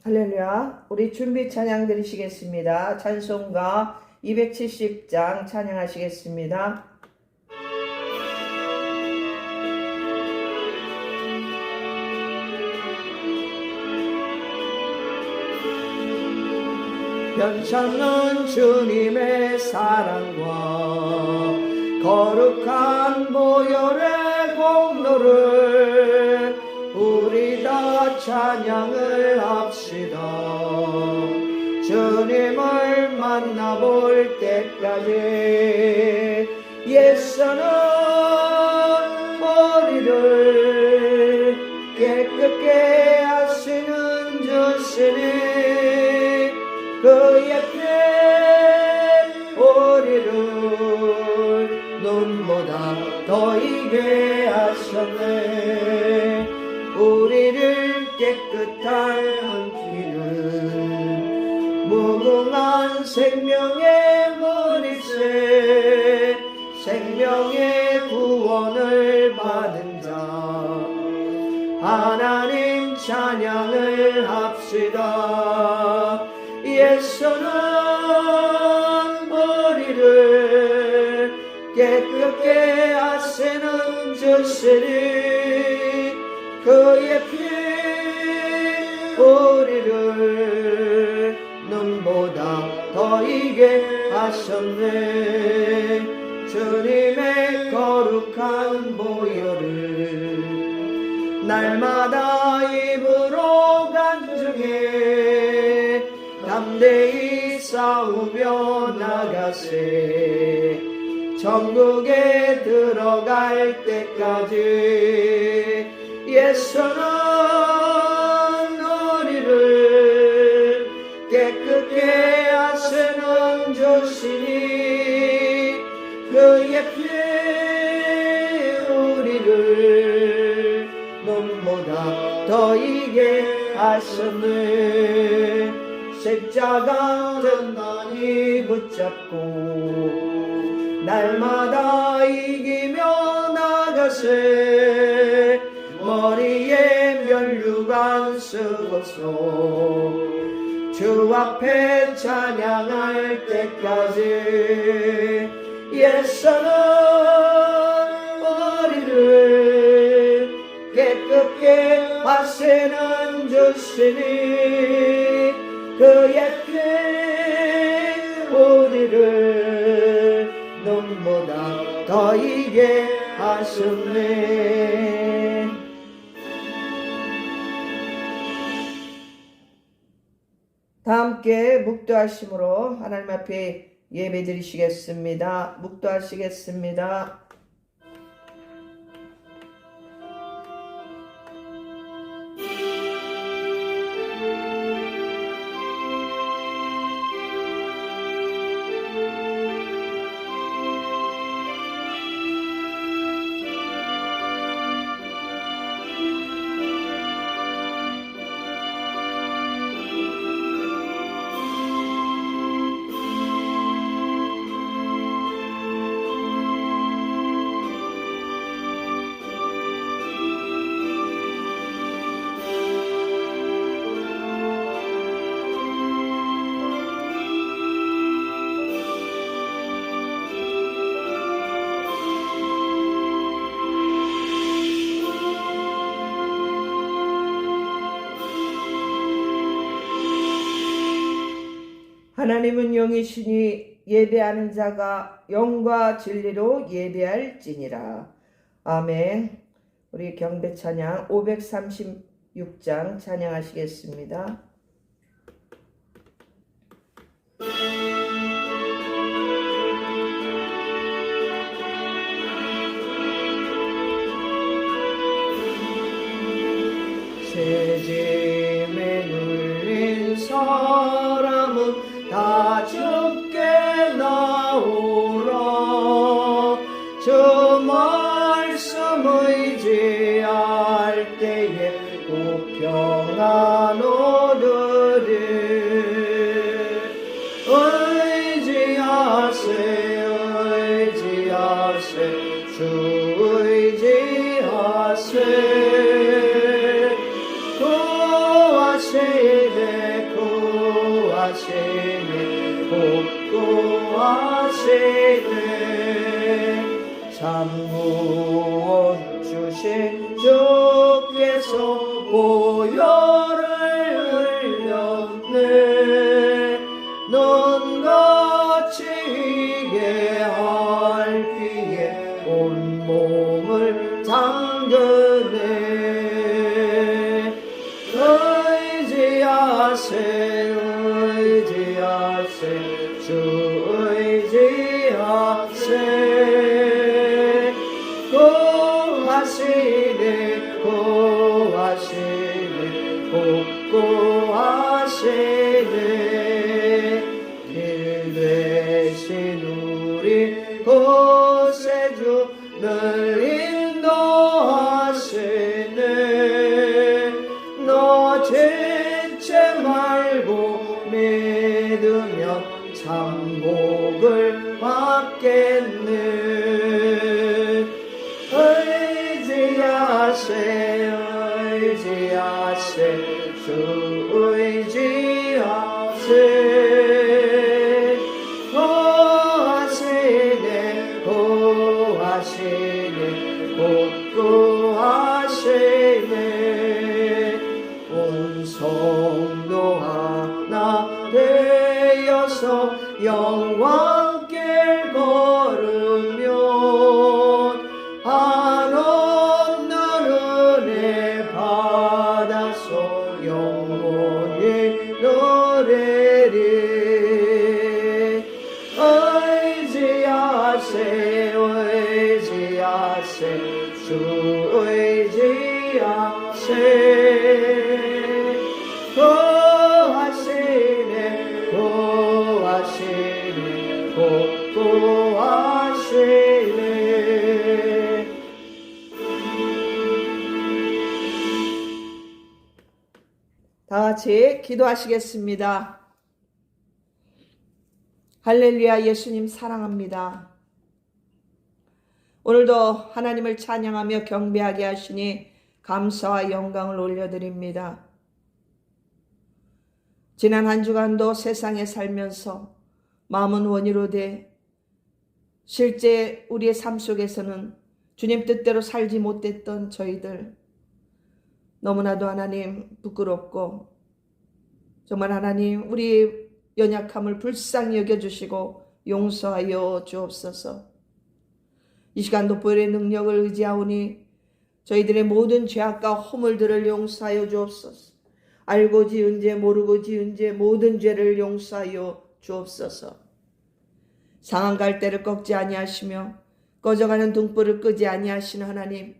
할렐루야. 우리 준비 찬양 드리시겠습니다. 찬송가 270장 찬양하시겠습니다. 변찮는 주님의 사랑과 거룩한 보혈의 공로를 우리 다 찬양을 합시다. 주님을 만나볼 때까지 예수는 우리를 깨끗게 하시는 주시니 그의 피 우리를 눈보다 더 이게 하셨네. 우리를 깨끗한 피는 무궁한 생명의 머리채 생명의 구원을 받은 자 하나님 찬양을 합시다. 예수는 우리를 깨끗게 하시는 주시니 그의 피 우리를 눈보다 더 이게 하셨네. 주님의 거룩한 보혈을 날마다 입으로 간증해 담대히 싸우며 나가세. 천국에 들어갈 때까지 예수는 우리를 깨끗게 하시는 주시니 그의 피 우리를 눈보다 더 이게 하셨네. 십자가 단단히 붙잡고 날마다 이기며 나가세. 머리에 면류관 쓰고서 주 앞에 찬양할 때까지 예수는 우리를 깨끗게 하시는 주시니 그의 피 우리를 눈보다 더 이게 하셨네. 다 함께 묵도하심으로 하나님 앞에 예배 드리시겠습니다. 묵도하시겠습니다. 하나님은 영이시니 예배하는 자가 영과 진리로 예배할지니라. 아멘. 우리 경배 찬양 536장 찬양하시겠습니다. 새짐에 눌린 사람은 다 주께 나오라. 주 말씀 의지할 때에 꼭 평안 얻으리. 의지하세 의지하세 주 의지하세 구하시되 복구하시네 복구하시네 참무원 주신 주께서 보혈을 흘렸네 넌 거치게 할 피에 온몸을 담그네 의지하세 주 의지하세 구하시네 복구하시네 길 되신 우리 구세주를 인도하시네 너 지체 말고 믿으면 참복을 받겠네 의지하세 주 의지하세 구하시네 복구하시네 온 성도 하나 되어서 영광길 걸으면 한없는 은혜 받아서 영원히 누리리 의지하세 주 의지하세 구하시네 복구하시네 다 같이 기도하시겠습니다. 할렐루야 예수님 사랑합니다. 오늘도 하나님을 찬양하며 경배하게 하시니 감사와 영광을 올려드립니다. 지난 한 주간도 세상에 살면서 마음은 원이로 돼 실제 우리의 삶 속에서는 주님 뜻대로 살지 못했던 저희들 너무나도 하나님 부끄럽고 정말 하나님 우리 연약함을 불쌍히 여겨주시고 용서하여 주옵소서. 이 시간도 보혈의 능력을 의지하오니 저희들의 모든 죄악과 허물들을 용서하여 주옵소서. 알고 지은 죄 모르고 지은 죄 모든 죄를 용서하여 주옵소서. 상한 갈대를 꺾지 아니하시며 꺼져가는 등불을 끄지 아니하시는 하나님,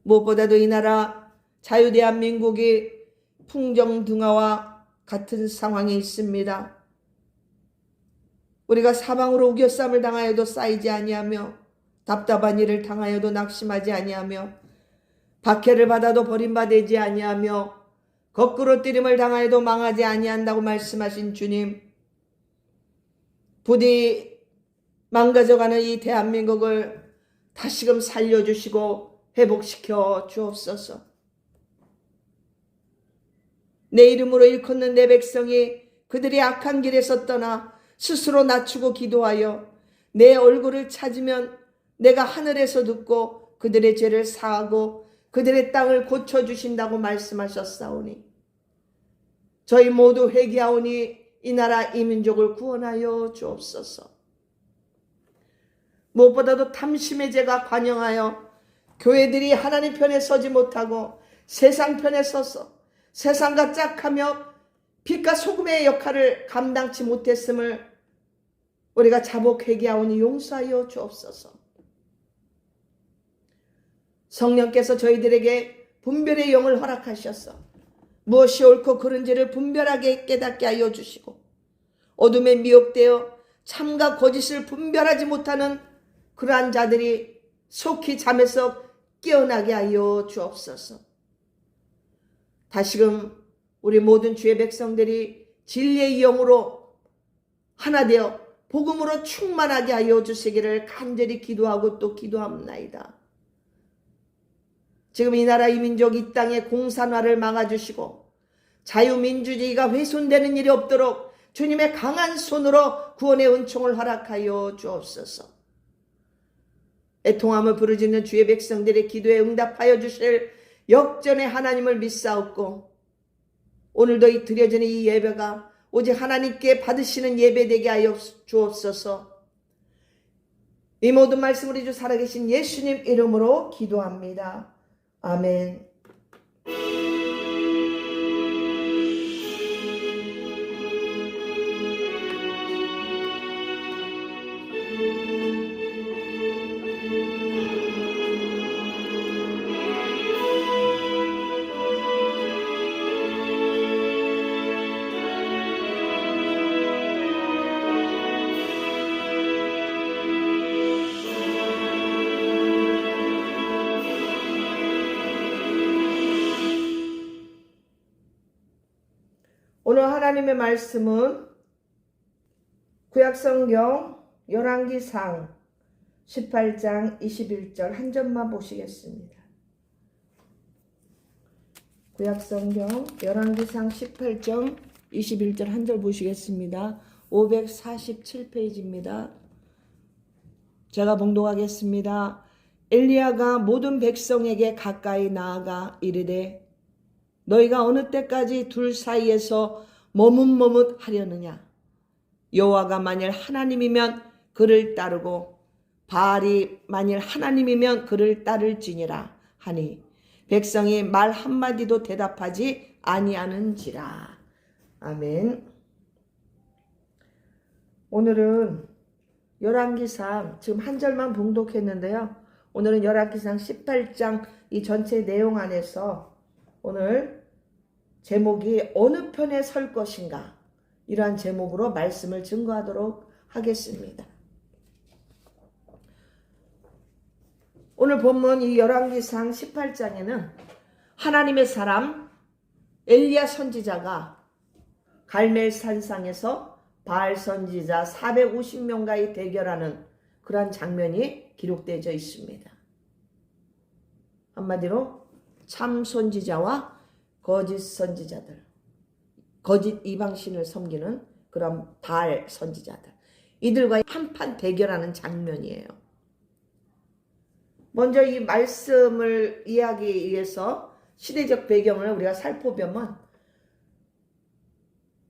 무엇보다도 이 나라 자유대한민국이 풍정등화와 같은 상황에 있습니다. 우리가 사방으로 우겨쌈을 당하여도 쌓이지 아니하며 답답한 일을 당하여도 낙심하지 아니하며 박해를 받아도 버림받지 아니하며 거꾸로 뜨림을 당하여도 망하지 아니한다고 말씀하신 주님, 부디 망가져가는 이 대한민국을 다시금 살려주시고 회복시켜 주옵소서. 내 이름으로 일컫는 내 백성이 그들이 악한 길에서 떠나 스스로 낮추고 기도하여 내 얼굴을 찾으면 내가 하늘에서 듣고 그들의 죄를 사하고 그들의 땅을 고쳐주신다고 말씀하셨사오니 저희 모두 회개하오니 이 나라 이 민족을 구원하여 주옵소서. 무엇보다도 탐심의 죄가 관영하여 교회들이 하나님 편에 서지 못하고 세상 편에 서서 세상과 짝하며 빛과 소금의 역할을 감당치 못했음을 우리가 자복 회개하오니 용서하여 주옵소서. 성령께서 저희들에게 분별의 영을 허락하셔서 무엇이 옳고 그른지를 분별하게 깨닫게 하여 주시고 어둠에 미혹되어 참과 거짓을 분별하지 못하는 그러한 자들이 속히 잠에서 깨어나게 하여 주옵소서. 다시금 우리 모든 주의 백성들이 진리의 영으로 하나 되어 복음으로 충만하게 하여 주시기를 간절히 기도하고 또 기도합나이다. 지금 이 나라 이 민족 이 땅의 공산화를 막아주시고 자유민주주의가 훼손되는 일이 없도록 주님의 강한 손으로 구원의 은총을 허락하여 주옵소서. 애통함을 부르짖는 주의 백성들의 기도에 응답하여 주실 역전의 하나님을 믿사옵고, 오늘도 이 드려지는 이 예배가 오직 하나님께 받으시는 예배 되게 하여 주옵소서. 이 모든 말씀을 우리 주 살아계신 예수님 이름으로 기도합니다. 아멘. 오늘 하나님의 말씀은 구약성경 열왕기상 18장 21절 한 절만 보시겠습니다. 구약성경 열왕기상 18장 21절 한 절 보시겠습니다. 547페이지입니다. 제가 봉독하겠습니다. 엘리야가 모든 백성에게 가까이 나아가 이르되 너희가 어느 때까지 둘 사이에서 머뭇머뭇하려느냐? 여호와가 만일 하나님이면 그를 따르고 바알이 만일 하나님이면 그를 따를지니라 하니 백성이 말 한마디도 대답하지 아니하는지라. 아멘. 오늘은 열왕기상 지금 한 절만 봉독했는데요. 오늘은 열왕기상 18장 이 전체 내용 안에서 오늘 제목이 어느 편에 설 것인가, 이러한 제목으로 말씀을 증거하도록 하겠습니다. 오늘 본문 이 열왕기상 18장에는 하나님의 사람 엘리야 선지자가 갈멜 산상에서 바알 선지자 450명과의 대결하는 그러한 장면이 기록되어 있습니다. 한마디로 참 선지자와 거짓 선지자들, 거짓 이방신을 섬기는 그런 바알 선지자들, 이들과 한판 대결하는 장면이에요. 먼저 이 말씀을 이해하기 위해서 시대적 배경을 우리가 살펴보면,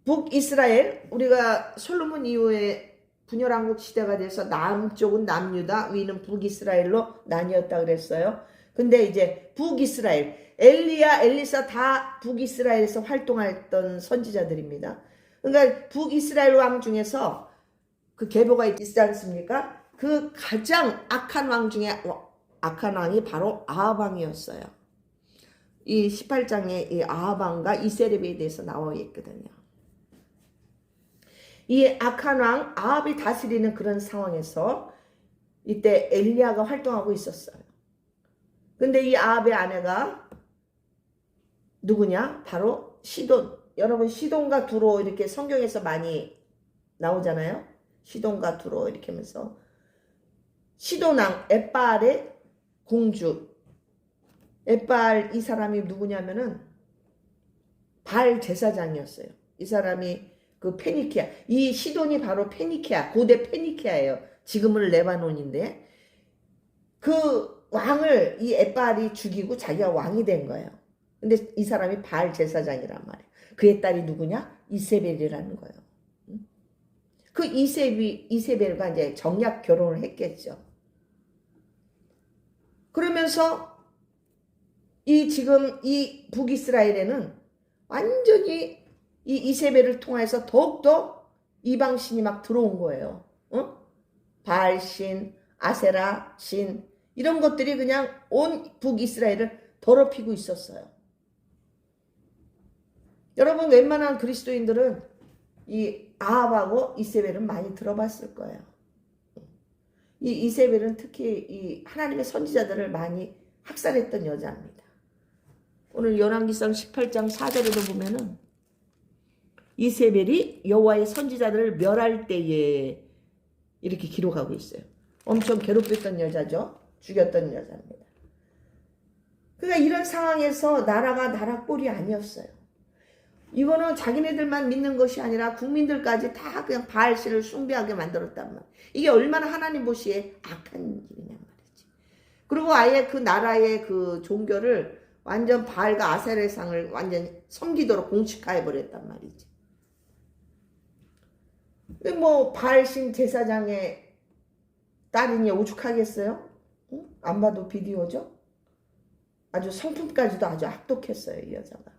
북이스라엘, 우리가 솔로몬 이후에 분열왕국 시대가 돼서 남쪽은 남유다, 위는 북이스라엘로 나뉘었다 그랬어요. 근데 이제 북이스라엘, 엘리야, 엘리사 다 북이스라엘에서 활동했던 선지자들입니다. 그러니까 북이스라엘 왕 중에서 그 계보가 있지 않습니까? 그 가장 악한 왕 중에 악한 왕이 바로 아합 왕이었어요. 이 18장에 이 아합 왕과 이세렙에 대해서 나와 있거든요. 이 악한 왕 아합이 다스리는 그런 상황에서 이때 엘리야가 활동하고 있었어요. 근데 이 아합의 아내가 누구냐? 바로 시돈. 여러분, 시돈과 두로 이렇게 성경에서 많이 나오잖아요. 시돈과 두로 이렇게 하면서 시돈 왕 엣바알의 공주. 엣바알 이 사람이 누구냐면은 바알 제사장이었어요. 이 사람이 그 페니키아, 이 시돈이 바로 페니키아, 고대 페니키아예요. 지금은 레바논인데 그 왕을 이 엣바알이 죽이고 자기가 왕이 된 거예요. 근데 이 사람이 바알 제사장이란 말이에요. 그의 딸이 누구냐? 이세벨이라는 거예요. 그 이세벨과 이제 정략 결혼을 했겠죠. 그러면서 지금 이 북이스라엘에는 완전히 이 이세벨을 통해서 더욱더 이방신이 막 들어온 거예요. 바알신, 아세라 신, 이런 것들이 그냥 온 북이스라엘을 더럽히고 있었어요. 여러분, 웬만한 그리스도인들은 이 아합하고 이세벨은 많이 들어봤을 거예요. 이 이세벨은 특히 이 하나님의 선지자들을 많이 학살했던 여자입니다. 오늘 열왕기상 18장 4절에도 보면은 이세벨이 여호와의 선지자들을 멸할 때에 이렇게 기록하고 있어요. 엄청 괴롭혔던 여자죠. 죽였던 여자입니다. 그러니까 이런 상황에서 나라가 나라 꼴이 아니었어요. 이거는 자기네들만 믿는 것이 아니라 국민들까지 다 그냥 바알신을 숭배하게 만들었단 말이야. 이게 얼마나 하나님 보시기에 악한 일이냐 말이지. 그리고 아예 그 나라의 그 종교를 완전 바알과 아세라의 상을 완전 섬기도록 공식화해 버렸단 말이지. 뭐 바알신 제사장의 딸이니 오죽하겠어요? 응? 안 봐도 비디오죠? 아주 성품까지도 아주 악독했어요, 이 여자가.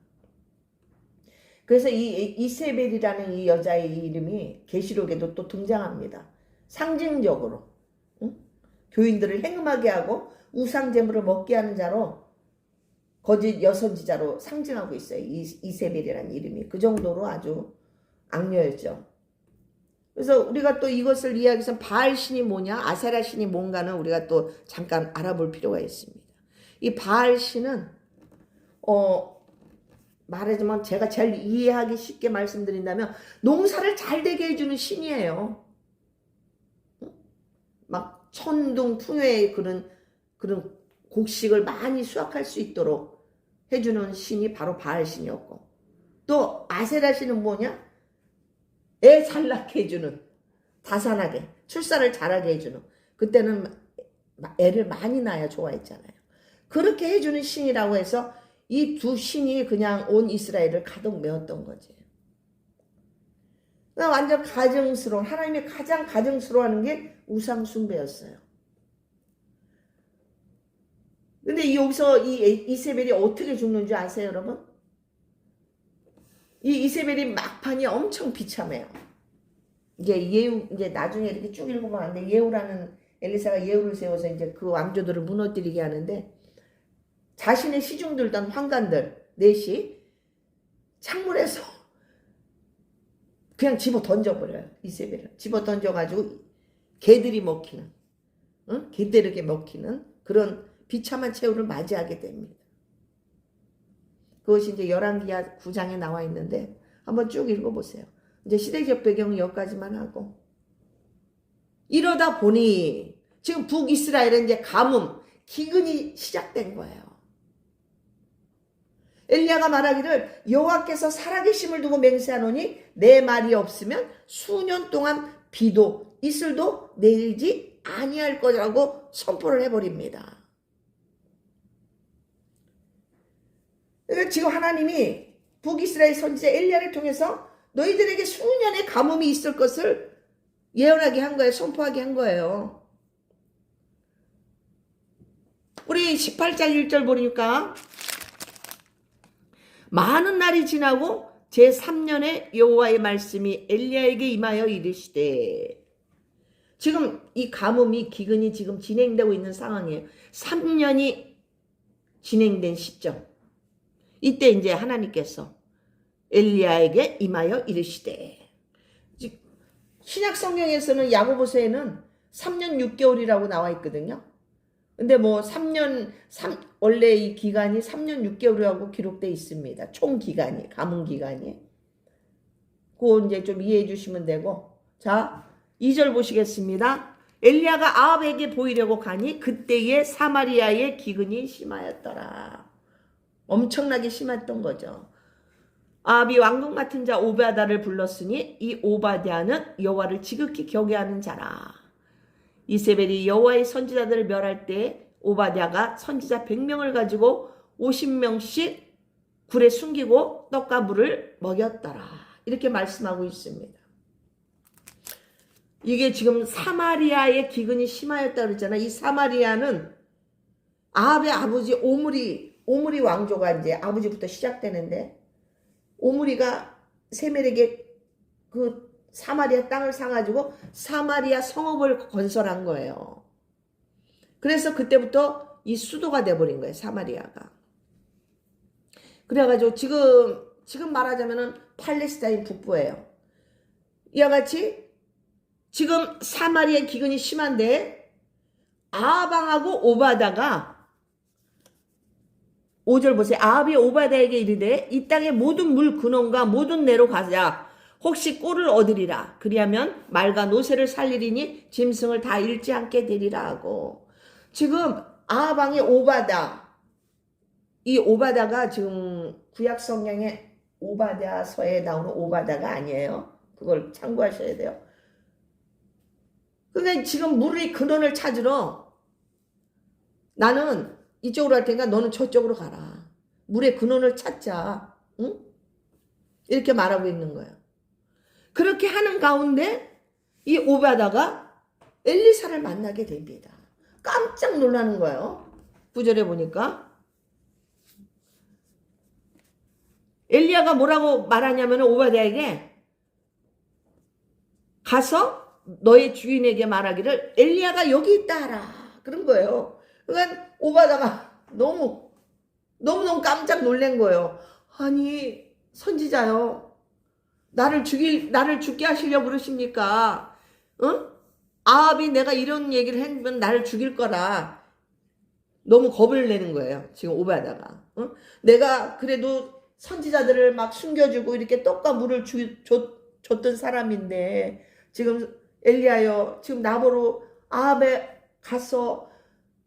그래서 이 이세벨이라는 이 여자의 이름이 계시록에도 또 등장합니다. 상징적으로 응? 교인들을 행음하게 하고 우상 제물을 먹게 하는 자로, 거짓 여선지자로 상징하고 있어요. 이세벨이라는 이름이 그 정도로 아주 악녀였죠. 그래서 우리가 또 이것을 이해하기 위해서 바알 신이 뭐냐, 아세라 신이 뭔가는 우리가 또 잠깐 알아볼 필요가 있습니다. 이 바알 신은 말하자면 제가 제일 이해하기 쉽게 말씀드린다면 농사를 잘 되게 해주는 신이에요. 막 천둥풍의 그런 곡식을 많이 수확할 수 있도록 해주는 신이 바로 바알 신이었고, 또 아세라 신은 뭐냐? 애 잘 낳게 해주는, 다산하게 출산을 잘하게 해주는, 그때는 애를 많이 낳아야 좋아했잖아요. 그렇게 해주는 신이라고 해서 이 두 신이 그냥 온 이스라엘을 가득 메웠던 거지. 완전 가증스러운, 하나님이 가장 가증스러워하는 게 우상 숭배였어요. 근데 여기서 이 이세벨이 어떻게 죽는 줄 아세요, 여러분? 이 이세벨이 막판이 엄청 비참해요. 이제 예후, 이제 나중에 이렇게 쭉 읽어보면 안 돼. 예후라는, 엘리사가 예후를 세워서 이제 그 왕조들을 무너뜨리게 하는데, 자신의 시중 들던 환관들 넷이 창문에서 그냥 집어 던져버려요. 이세벨을 집어 던져가지고 개들이 먹히는, 응? 개들에게 먹히는 그런 비참한 최후를 맞이하게 됩니다. 그것이 이제 열왕기하 9장에 나와 있는데 한번 쭉 읽어보세요. 이제 시대적 배경은 여기까지만 하고, 이러다 보니 지금 북이스라엘은 이제 가뭄, 기근이 시작된 거예요. 엘리야가 말하기를 여호와께서 살아계심을 두고 맹세하노니 내 말이 없으면 수년 동안 비도 이슬도 내리지 아니할 거라고 선포를 해버립니다. 그러니까 지금 하나님이 북이스라엘 선지자 엘리야를 통해서 너희들에게 수년의 가뭄이 있을 것을 예언하게 한 거예요. 선포하게 한 거예요. 우리 18장 1절 보니까 많은 날이 지나고 제3년에 여호와의 말씀이 엘리야에게 임하여 이르시되, 지금 이 가뭄이, 기근이 지금 진행되고 있는 상황이에요. 3년이 진행된 시점. 이때 이제 하나님께서 엘리야에게 임하여 이르시되, 신약 성경에서는 야고보서에는 3년 6개월이라고 나와 있거든요. 근데 뭐 원래 이 기간이 3년 6개월이라고 기록되어 있습니다. 총 기간이, 가뭄 기간이. 그거 이제 좀 이해해 주시면 되고. 자, 2절 보시겠습니다. 엘리야가 아합에게 보이려고 가니 그때에 사마리아의 기근이 심하였더라. 엄청나게 심했던 거죠. 아합이 왕궁 맡은 자 오바댜를 불렀으니 이 오바댜는 여호와를 지극히 경외하는 자라. 이세벨이 여호와의 선지자들을 멸할 때 오바댜가 선지자 100명을 가지고 50명씩 굴에 숨기고 떡과 물을 먹였더라. 이렇게 말씀하고 있습니다. 이게 지금 사마리아의 기근이 심하였다 그랬잖아. 이 사마리아는 아합의 아버지 오므리 왕조가 이제 아버지부터 시작되는데, 오므리가 세멜에게 그 사마리아 땅을 사가지고 사마리아 성읍을 건설한 거예요. 그래서 그때부터 이 수도가 돼버린 거예요, 사마리아가. 그래가지고 지금 말하자면은 팔레스타인 북부예요. 이와 같이 지금 사마리아 기근이 심한데 아합왕하고 오바다가, 5절 보세요. 아합이 오바다에게 이르되 이 땅의 모든 물 근원과 모든 내로 가자. 혹시 꼴을 얻으리라. 그리하면 말과 노새를 살리리니 짐승을 다 잃지 않게 되리라 하고, 지금 아합왕의 오바다, 이 오바다가 지금 구약 성경에 오바댜서에 나오는 오바다가 아니에요. 그걸 참고하셔야 돼요. 그러니까 지금 물의 근원을 찾으러 나는 이쪽으로 할 테니까 너는 저쪽으로 가라. 물의 근원을 찾자. 응? 이렇게 말하고 있는 거예요. 그렇게 하는 가운데 이 오바다가 엘리사를 만나게 됩니다. 깜짝 놀라는 거예요. 9절에 보니까 엘리야가 뭐라고 말하냐면 오바댜에게 가서 너의 주인에게 말하기를 엘리야가 여기 있다 하라. 그런 거예요. 그러니까 오바다가 너무너무 깜짝 놀란 거예요. 아니 선지자요. 나를 죽게 하시려고 그러십니까? 응? 아합이 내가 이런 얘기를 했으면 나를 죽일 거라. 너무 겁을 내는 거예요. 지금 오바다가. 응? 내가 그래도 선지자들을 막 숨겨주고 이렇게 떡과 물을 줬던 사람인데 지금 엘리야여 지금 나보러 아합에 가서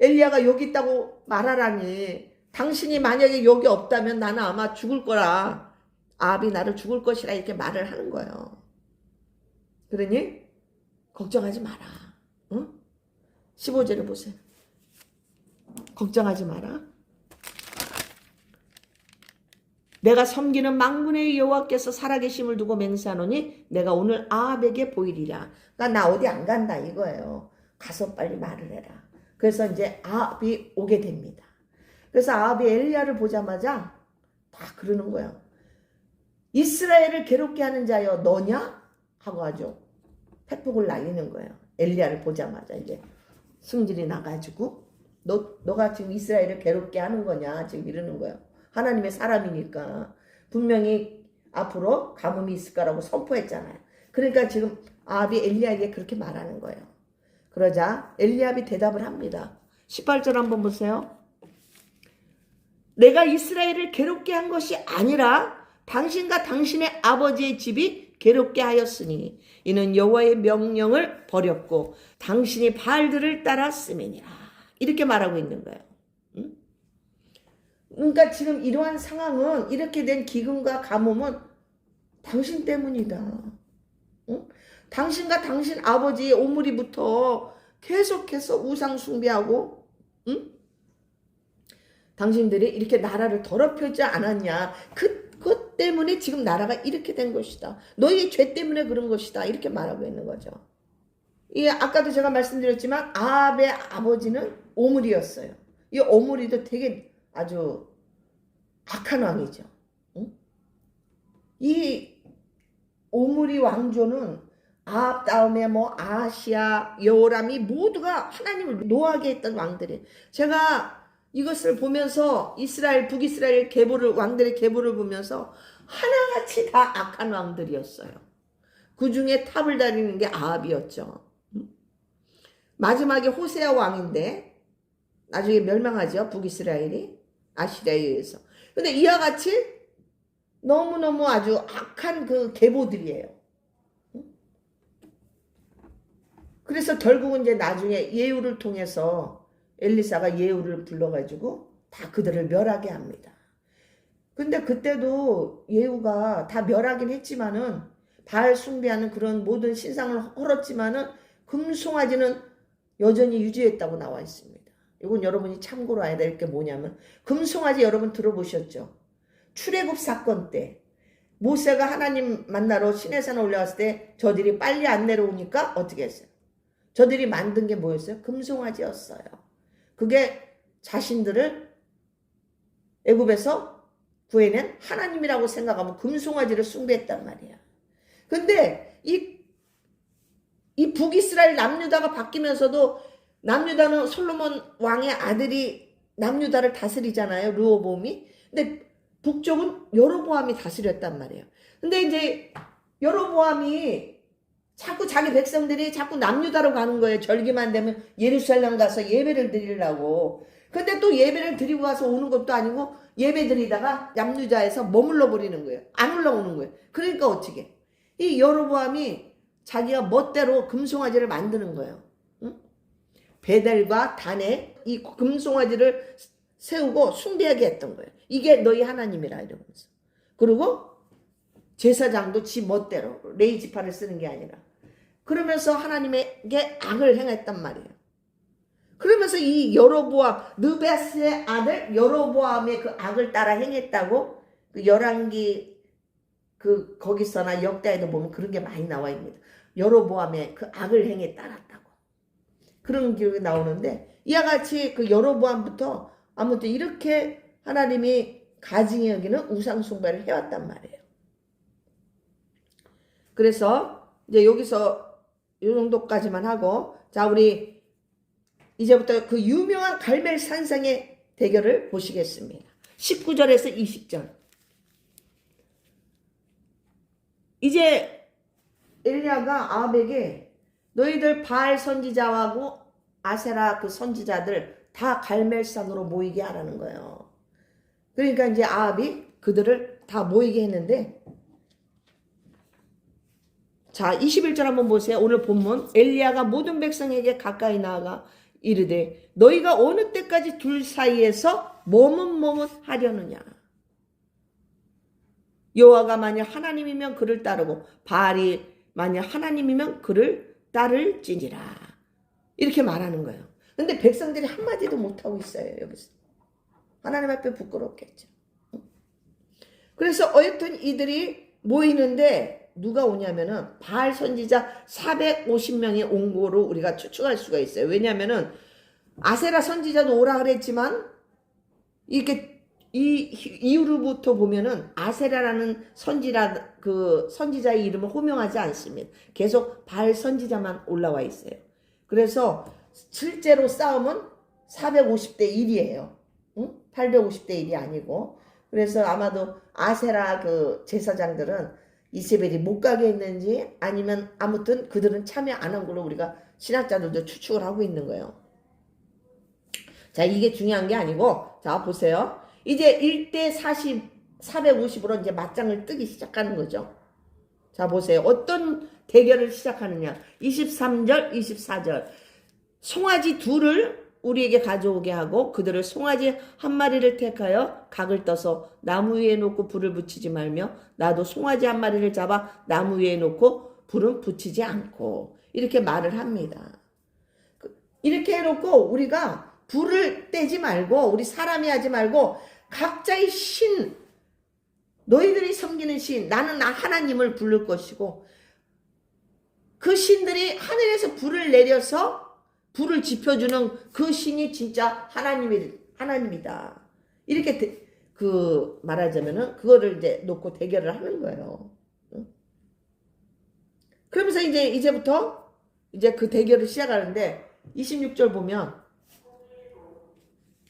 엘리야가 여기 있다고 말하라니 당신이 만약에 여기 없다면 나는 아마 죽을 거라. 아합이 나를 죽을 것이라 이렇게 말을 하는 거예요. 그러니 걱정하지 마라. 응? 15절을 보세요. 걱정하지 마라. 내가 섬기는 만군의 여호와께서 살아계심을 두고 맹세하노니 내가 오늘 아합에게 보이리라. 그러니까 나 어디 안 간다 이거예요. 가서 빨리 말을 해라. 그래서 이제 아합이 오게 됩니다. 그래서 아합이 엘리야를 보자마자 다 그러는 거예요. 이스라엘을 괴롭게 하는 자여 너냐? 하고 아주 패폭을 날리는 거예요. 엘리야를 보자마자 이제 승질이 나가지고 너가 지금 이스라엘을 괴롭게 하는 거냐 지금 이러는 거예요. 하나님의 사람이니까 분명히 앞으로 가뭄이 있을 거라고 선포했잖아요. 그러니까 지금 아합이 엘리야에게 그렇게 말하는 거예요. 그러자 엘리야이 대답을 합니다. 18절 한번 보세요. 내가 이스라엘을 괴롭게 한 것이 아니라 당신과 당신의 아버지의 집이 괴롭게 하였으니 이는 여호와의 명령을 버렸고 당신이 바알들을 따랐음이니라. 이렇게 말하고 있는 거예요. 응? 그러니까 지금 이러한 상황은 이렇게 된 기근과 가뭄은 당신 때문이다. 응? 당신과 당신 아버지의 오므리부터 계속해서 우상 숭배하고 응? 당신들이 이렇게 나라를 더럽혀지 않았냐. 그것 때문에 지금 나라가 이렇게 된 것이다. 너희의 죄 때문에 그런 것이다. 이렇게 말하고 있는 거죠. 아까도 제가 말씀드렸지만 아합의 아버지는 오므리였어요. 이 오므리도 되게 아주 악한 왕이죠. 응? 이 오므리 왕조는 아합 다음에 뭐 아하시아, 여호람이 모두가 하나님을 노하게 했던 왕들이에요. 제가 이것을 보면서 북이스라엘 왕들의 계보를 보면서 하나같이 다 악한 왕들이었어요. 그 중에 탑을 다리는 게 아합이었죠. 마지막에 호세아 왕인데 나중에 멸망하죠. 북이스라엘이 아시리아에 의해서. 근데 이와 같이 너무너무 아주 악한 그 계보들이에요. 그래서 결국은 이제 나중에 예후를 통해서 엘리사가 예후를 불러가지고 다 그들을 멸하게 합니다. 근데 그때도 예후가 다 멸하긴 했지만은 바알 숭배하는 그런 모든 신상을 헐었지만은 금송아지는 여전히 유지했다고 나와 있습니다. 이건 여러분이 참고로 알아야 될 게 뭐냐면 금송아지 여러분 들어보셨죠? 출애굽 사건 때 모세가 하나님 만나러 시내산에 올라갔을 때 저들이 빨리 안 내려오니까 어떻게 했어요? 저들이 만든 게 뭐였어요? 금송아지였어요. 그게 자신들을 애굽에서 구해낸 하나님이라고 생각하면 금송아지를 숭배했단 말이야. 근데 이 북이스라엘 남유다가 바뀌면서도 남유다는 솔로몬 왕의 아들이 남유다를 다스리잖아요. 르호보암이. 근데 북쪽은 여로보암이 다스렸단 말이에요. 근데 이제 여로보암이 자꾸 자기 백성들이 자꾸 남유다로 가는 거예요. 절기만 되면 예루살렘 가서 예배를 드리려고. 근데 또 예배를 드리고 가서 오는 것도 아니고 예배 드리다가 남유다에서 머물러 버리는 거예요. 안 올라오는 거예요. 그러니까 어떻게? 이 여로보암이 자기가 멋대로 금송아지를 만드는 거예요. 응? 베델과 단에 이 금송아지를 세우고 숭배하게 했던 거예요. 이게 너희 하나님이라 이러면서. 그리고 제사장도 지 멋대로 레이지파를 쓰는 게 아니라 그러면서 하나님에게 악을 행했단 말이에요. 그러면서 이 여로보암 느베스의 아들 여로보암의 그 악을 따라 행했다고 그 열왕기 그 거기서나 역대에도 보면 그런 게 많이 나와 있습니다. 여로보암의 그 악을 행에 따랐다고 그런 기록이 나오는데 이와 같이 그 여로보암부터 아무튼 이렇게 하나님이 가증히 여기는 우상 숭배를 해왔단 말이에요. 그래서 이제 여기서 이 정도까지만 하고 자 우리 이제부터 그 유명한 갈멜 산상의 대결을 보시겠습니다. 19절에서 20절. 이제 엘리야가 아합에게 너희들 바알 선지자하고 아세라 그 선지자들 다 갈멜산으로 모이게 하라는 거예요. 그러니까 이제 아합이 그들을 다 모이게 했는데 자 21절 한번 보세요. 오늘 본문 엘리야가 모든 백성에게 가까이 나아가 이르되 너희가 어느 때까지 둘 사이에서 머뭇머뭇하려느냐. 여호와가 만일 하나님이면 그를 따르고 바알이 만일 하나님이면 그를 따를지니라. 이렇게 말하는 거예요. 근데 백성들이 한마디도 못하고 있어요. 여기서. 하나님 앞에 부끄럽겠죠. 그래서 어쨌든 이들이 모이는데 누가 오냐면은 바알 선지자 450명이 온 거로 우리가 추측할 수가 있어요. 왜냐면은 아세라 선지자도 오라 그랬지만 이렇게 이 이후로부터 보면은 아세라라는 선지자의 이름을 호명하지 않습니다. 계속 바알 선지자만 올라와 있어요. 그래서 실제로 싸움은 450대 1이에요. 응? 850대 1이 아니고. 그래서 아마도 아세라 그 제사장들은 이세벨이 못 가게 했는지 아니면 아무튼 그들은 참여 안 한 걸로 우리가 신학자들도 추측을 하고 있는 거예요. 자, 이게 중요한 게 아니고 자 보세요. 이제 1대 450으로 이제 맞짱을 뜨기 시작하는 거죠. 자 보세요. 어떤 대결을 시작하느냐. 23절 24절 송아지 둘을 우리에게 가져오게 하고 그들을 송아지 한 마리를 택하여 각을 떠서 나무 위에 놓고 불을 붙이지 말며 나도 송아지 한 마리를 잡아 나무 위에 놓고 불은 붙이지 않고 이렇게 말을 합니다. 이렇게 해놓고 우리가 불을 떼지 말고 우리 사람이 하지 말고 각자의 신 너희들이 섬기는 신 나는 하나님을 부를 것이고 그 신들이 하늘에서 불을 내려서 불을 지펴주는 그 신이 진짜 하나님이다. 이렇게 말하자면은 그거를 이제 놓고 대결을 하는 거예요. 그러면서 이제부터 이제 그 대결을 시작하는데 26절 보면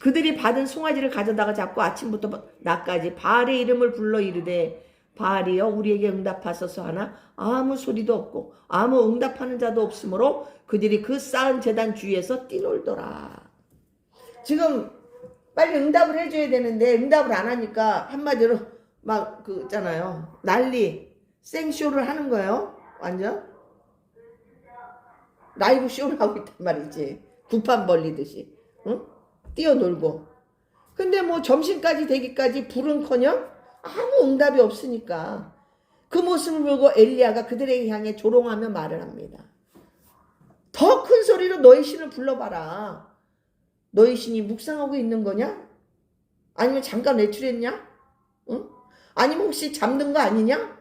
그들이 받은 송아지를 가져다가 잡고 아침부터 낮까지 바알의 이름을 불러 이르되 바알이여 우리에게 응답하소서 하나 아무 소리도 없고 아무 응답하는 자도 없으므로 그들이 그 쌓은 제단 주위에서 뛰놀더라. 지금 빨리 응답을 해줘야 되는데 응답을 안 하니까 한마디로 막 있잖아요. 난리 생쇼를 하는 거예요. 완전 라이브 쇼를 하고 있단 말이지. 구판 벌리듯이 응? 뛰어놀고. 근데 뭐 점심까지 되기까지 불은커녕 아무 응답이 없으니까 그 모습을 보고 엘리야가 그들에게 향해 조롱하며 말을 합니다. 더 큰 소리로 너희 신을 불러봐라. 너희 신이 묵상하고 있는 거냐? 아니면 잠깐 외출했냐? 응? 아니면 혹시 잠든 거 아니냐?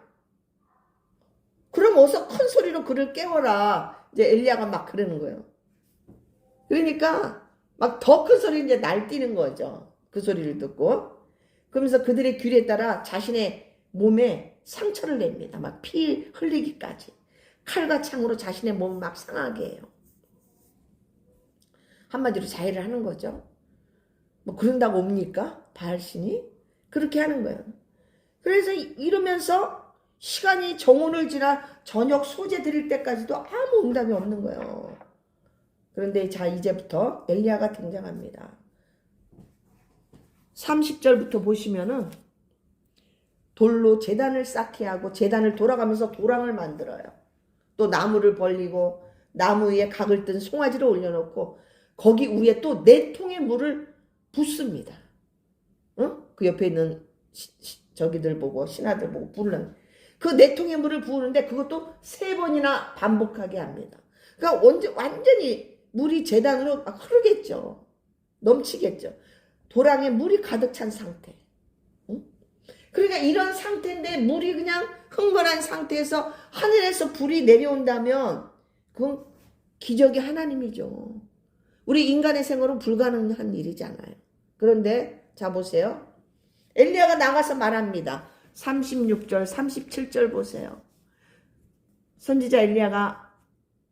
그럼 어서 큰 소리로 그를 깨워라. 이제 엘리야가 막 그러는 거예요. 그러니까 막 더 큰 소리 이제 날뛰는 거죠. 그 소리를 듣고. 그러면서 그들의 귀에 따라 자신의 몸에 상처를 냅니다. 막 피 흘리기까지. 칼과 창으로 자신의 몸을 막 상하게 해요. 한마디로 자해를 하는 거죠. 뭐 그런다고 옵니까? 바알신이? 그렇게 하는 거예요. 그래서 이러면서 시간이 정오를 지나 저녁 소재 드릴 때까지도 아무 응답이 없는 거예요. 그런데 자 이제부터 엘리야가 등장합니다. 30절부터 보시면은 돌로 제단을 쌓게 하고 제단을 돌아가면서 도랑을 만들어요. 또 나무를 벌리고 나무 위에 각을 뜬 송아지를 올려놓고 거기 위에 또 4통의 물을 붓습니다. 응? 그 옆에 있는 저기들 보고 신하들 보고 불른. 그 4통의 물을 부으는데 그것도 3번이나 반복하게 합니다. 그러니까 완전히 물이 재단으로 막 흐르겠죠. 넘치겠죠. 도랑에 물이 가득 찬 상태. 응? 그러니까 이런 상태인데 물이 그냥 흥건한 상태에서 하늘에서 불이 내려온다면 그건 기적이 하나님이죠. 우리 인간의 생활은 불가능한 일이잖아요. 그런데 자 보세요. 엘리야가 나가서 말합니다. 36절 37절 보세요. 선지자 엘리야가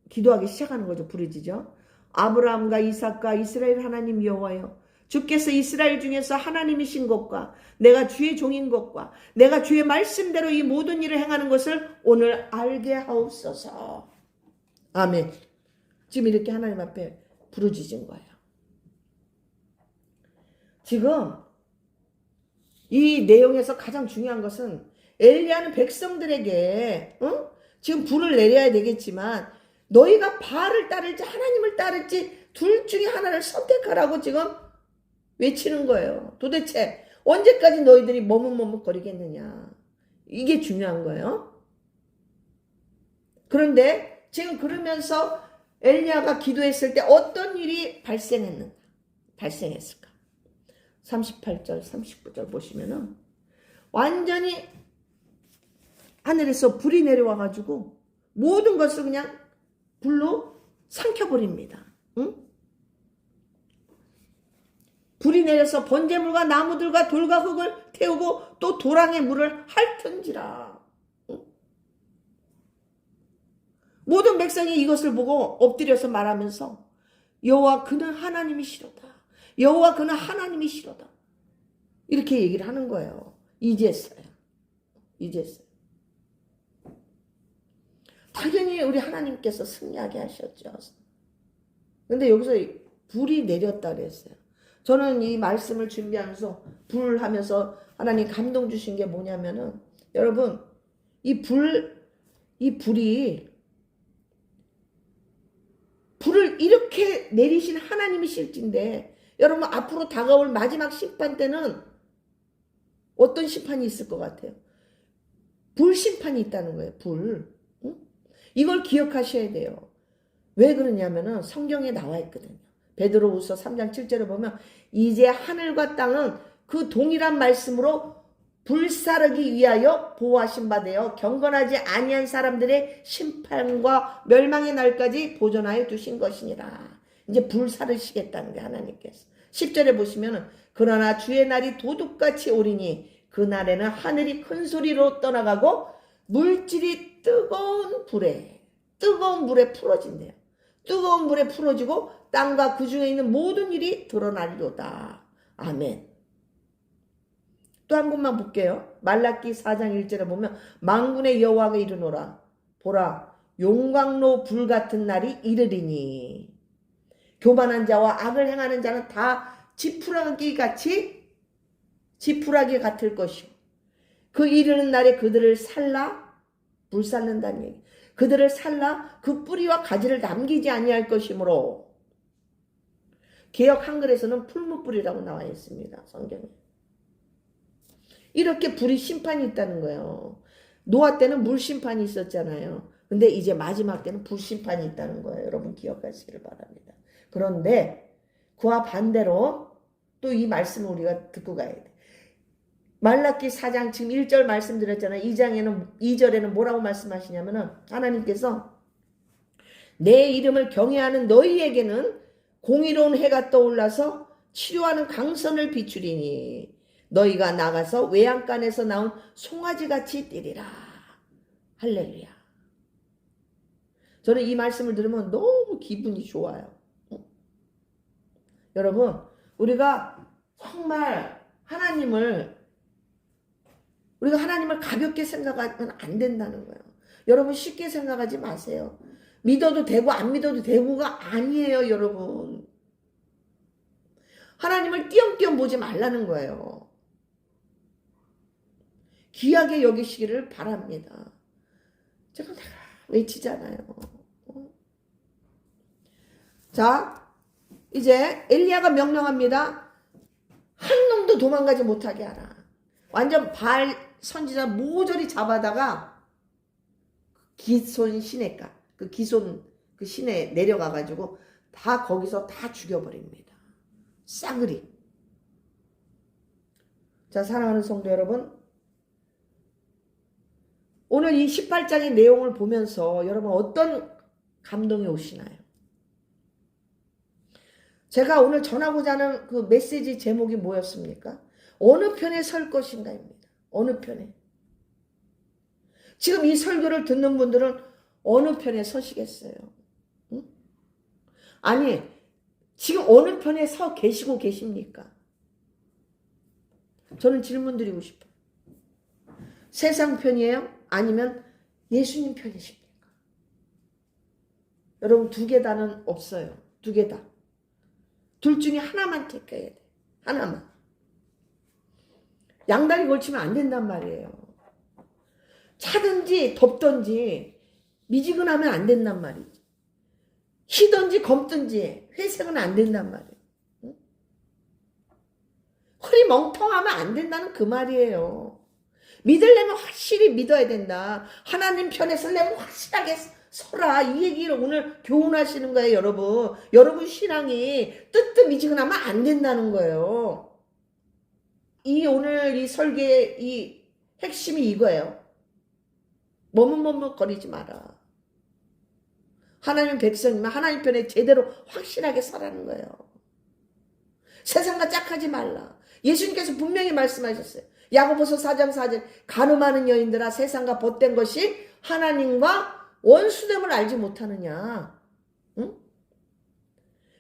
기도하기 시작하는 거죠. 부르짖어. 아브라함과 이삭과 이스라엘 하나님 여호와여, 주께서 이스라엘 중에서 하나님이신 것과 내가 주의 종인 것과 내가 주의 말씀대로 이 모든 일을 행하는 것을 오늘 알게 하옵소서. 아멘. 지금 이렇게 하나님 앞에 부르짖은 거예요. 지금 이 내용에서 가장 중요한 것은 엘리야는 백성들에게 지금 불을 내려야 되겠지만 너희가 바알을 따를지 하나님을 따를지 둘 중에 하나를 선택하라고 지금 외치는 거예요. 도대체 언제까지 너희들이 머뭇머뭇거리겠느냐. 이게 중요한 거예요. 그런데 지금 그러면서 엘리야가 기도했을 때 어떤 일이 발생했을까? 38절 39절 보시면은 완전히 하늘에서 불이 내려와가지고 모든 것을 그냥 불로 삼켜버립니다. 응? 불이 내려서 번제물과 나무들과 돌과 흙을 태우고 또 도랑의 물을 핥은지라. 응? 모든 백성이 이것을 보고 엎드려서 말하면서 여호와 그는 하나님이시로다. 여호와 그는 하나님이시로다. 이렇게 얘기를 하는 거예요. 이제서야. 당연히 우리 하나님께서 승리하게 하셨죠. 근데 여기서 불이 내렸다 그랬어요. 저는 이 말씀을 준비하면서 불 하면서 하나님 감동 주신 게 뭐냐면은 여러분 이 불이 불을 이렇게 내리신 하나님이실진데 여러분 앞으로 다가올 마지막 심판 때는 어떤 심판이 있을 것 같아요? 불 심판이 있다는 거예요. 불. 응? 이걸 기억하셔야 돼요. 왜 그러냐면은 성경에 나와 있거든요. 베드로후서 3장 7절에 보면 이제 하늘과 땅은 그 동일한 말씀으로 불사르기 위하여 보호하신 바 되어 경건하지 아니한 사람들의 심판과 멸망의 날까지 보존하여 두신 것이니라. 이제 불사르시겠다는 게 하나님께서. 10절에 보시면은 그러나 주의 날이 도둑같이 오리니 그 날에는 하늘이 큰 소리로 떠나가고 물질이 뜨거운 물에 풀어진대요. 뜨거운 물에 풀어지고 땅과 그 중에 있는 모든 일이 드러나리로다. 아멘. 또 한 번만 볼게요. 말라기 4장 1절에 보면 만군의 여호와가 이르노라. 보라 용광로 불같은 날이 이르리니 교만한 자와 악을 행하는 자는 다 지푸라기 같을 것이요. 그 이르는 날에 그들을 살라 불살른다는 얘기. 그들을 살라 그 뿌리와 가지를 남기지 아니할 것이므로. 개역 한글에서는 풀무불이라고 나와 있습니다. 성경에. 이렇게 불이 심판이 있다는 거예요. 노아 때는 물 심판이 있었잖아요. 근데 이제 마지막 때는 불 심판이 있다는 거예요. 여러분 기억하시기를 바랍니다. 그런데 그와 반대로 또 이 말씀을 우리가 듣고 가야 돼. 말라기 4장 지금 1절 말씀드렸잖아요. 2절에는 뭐라고 말씀하시냐면은 하나님께서 내 이름을 경외하는 너희에게는 공의로운 해가 떠올라서 치료하는 강선을 비추리니 너희가 나가서 외양간에서 나온 송아지같이 뛰리라. 할렐루야. 저는 이 말씀을 들으면 너무 기분이 좋아요. 여러분 우리가 정말 우리가 하나님을 가볍게 생각하면 안 된다는 거예요. 여러분 쉽게 생각하지 마세요. 믿어도 되고 안 믿어도 되고가 아니에요. 여러분 하나님을 띄엄띄엄 보지 말라는 거예요. 귀하게 여기시기를 바랍니다. 제가 외치잖아요. 자 이제 엘리야가 명령합니다. 한 놈도 도망가지 못하게 하라. 완전 바알 선지자 모조리 잡아다가 기손 시내가 그 기손 그 시내 내려가가지고 다 거기서 다 죽여버립니다. 싸그리. 자, 사랑하는 성도 여러분, 오늘 이 18장의 내용을 보면서 여러분 어떤 감동이 오시나요? 제가 오늘 전하고자 하는 그 메시지 제목이 뭐였습니까? 어느 편에 설 것인가입니다. 어느 편에. 지금 이 설교를 듣는 분들은 어느 편에 서시겠어요? 응? 아니, 지금 어느 편에 서 계시고 계십니까? 저는 질문 드리고 싶어요. 세상 편이에요? 아니면 예수님 편이십니까? 여러분, 두 개 다는 없어요. 두 개 다. 둘 중에 하나만 택해야 돼. 하나만. 양다리 걸치면 안 된단 말이에요. 차든지 덥든지 미지근하면 안 된단 말이지. 희든지 검든지 회색은 안 된단 말이에요. 응? 허리 멍텅하면 안 된다는 그 말이에요. 믿으려면 확실히 믿어야 된다. 하나님 편에 서려면 확실하게 서라. 이 얘기를 오늘 교훈하시는 거예요, 여러분. 여러분 신앙이 뜨뜻미지근하면 안 된다는 거예요. 오늘 이 설계의 이 핵심이 이거예요. 머뭇머뭇거리지 마라. 하나님 백성이면 하나님 편에 제대로 확실하게 서라는 거예요. 세상과 짝하지 말라. 예수님께서 분명히 말씀하셨어요. 야고보서 4장 4절 간음하는 여인들아 세상과 벗된 것이 하나님과 원수됨을 알지 못하느냐. 응?